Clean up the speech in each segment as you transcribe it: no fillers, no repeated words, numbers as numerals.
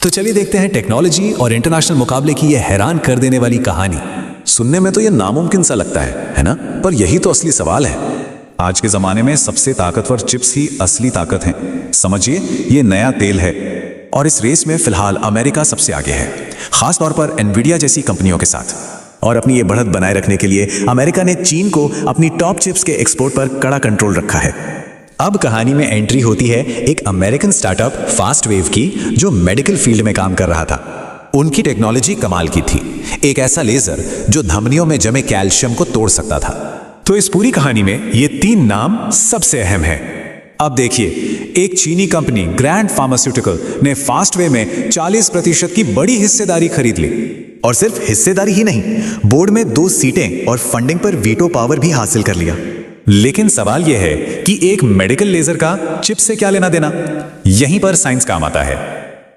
तो चलिए देखते हैं टेक्नोलॉजी और इंटरनेशनल मुकाबले की यह हैरान कर देने वाली कहानी। सुनने में तो यह नामुमकिन सा लगता है ना? पर यही तो असली सवाल है। आज के जमाने में सबसे ताकतवर चिप्स ही असली ताकत हैं। समझिए, ये नया तेल है और इस रेस में फिलहाल अमेरिका सबसे आगे है, खासतौर पर एनवीडिया जैसी कंपनियों के साथ। और अपनी ये बढ़त बनाए रखने के लिए अमेरिका ने चीन को अपनी टॉप चिप्स के एक्सपोर्ट पर कड़ा कंट्रोल रखा है। अब कहानी में एंट्री होती है एक अमेरिकन स्टार्टअप फास्टवेव की, जो मेडिकल फील्ड में काम कर रहा था। उनकी टेक्नोलॉजी कमाल की थी, एक ऐसा लेजर जो धमनियों में जमे कैल्शियम को तोड़ सकता था। तो इस पूरी कहानी में ये 3 नाम सबसे अहम है। अब देखिए, एक चीनी कंपनी ग्रैंड फार्मास्यूटिकल ने फास्टवेव में 40% की बड़ी हिस्सेदारी खरीद ली। और सिर्फ हिस्सेदारी ही नहीं, बोर्ड में 2 सीटें और फंडिंग पर वीटो पावर भी हासिल कर लिया। लेकिन सवाल यह है कि एक मेडिकल लेजर का चिप से क्या लेना देना? यहीं पर साइंस काम आता है।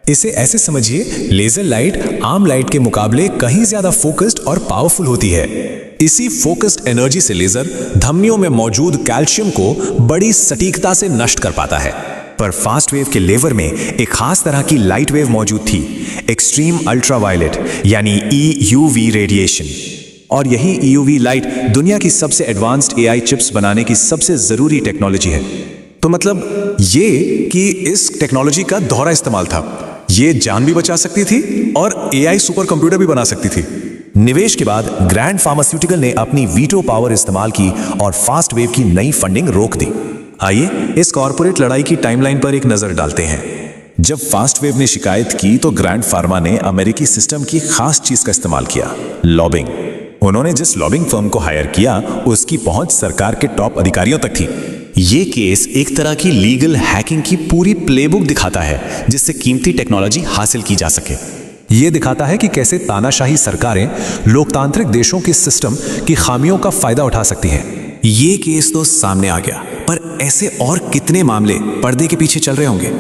इसे ऐसे समझिए, लेजर लाइट आम लाइट के मुकाबले कहीं ज्यादा फोकस्ड और पावरफुल होती है। इसी फोकस्ड एनर्जी से लेजर धमनियों में मौजूद कैल्शियम को बड़ी सटीकता से नष्ट कर पाता है। पर फास्ट वेव के लेवर में एक खास तरह की लाइट वेव मौजूद थी, एक्सट्रीम अल्ट्रावायलेट यानी EUV रेडिएशन। और यही EUV लाइट दुनिया की सबसे एडवांस्ड AI चिप्स बनाने की सबसे जरूरी टेक्नोलॉजी है। तो मतलब ये कि इस टेक्नोलॉजी का दोहरा इस्तेमाल था। ये जान भी बचा सकती थी और AI सुपर कंप्यूटर भी बना सकती थी। निवेश के बाद ग्रैंड फार्मास्यूटिकल ने अपनी वीटो पावर इस्तेमाल की और फास्ट वेव की नई फंडिंग रोक दी। आइए इस कॉर्पोरेट लड़ाई की टाइमलाइन पर एक नजर डालते हैं। जब फास्ट वेव ने शिकायत की तो ग्रैंड फार्मा ने अमेरिकी सिस्टम की खास चीज का इस्तेमाल किया, लॉबिंग। उन्होंने जिस लॉबिंग फर्म को हायर किया, उसकी पहुंच सरकार के टॉप अधिकारियों तक थी। ये केस एक तरह की लीगल हैकिंग की पूरी प्लेबुक दिखाता है, जिससे कीमती टेक्नोलॉजी हासिल की जा सके। ये दिखाता है कि कैसे तानाशाही सरकारें लोकतांत्रिक देशों के सिस्टम की खामियों का फायदा उठा सकती हैं। ये केस तो सामने आ गया, पर ऐसे और कितने मामले पर्दे के पीछे चल रहे होंगे?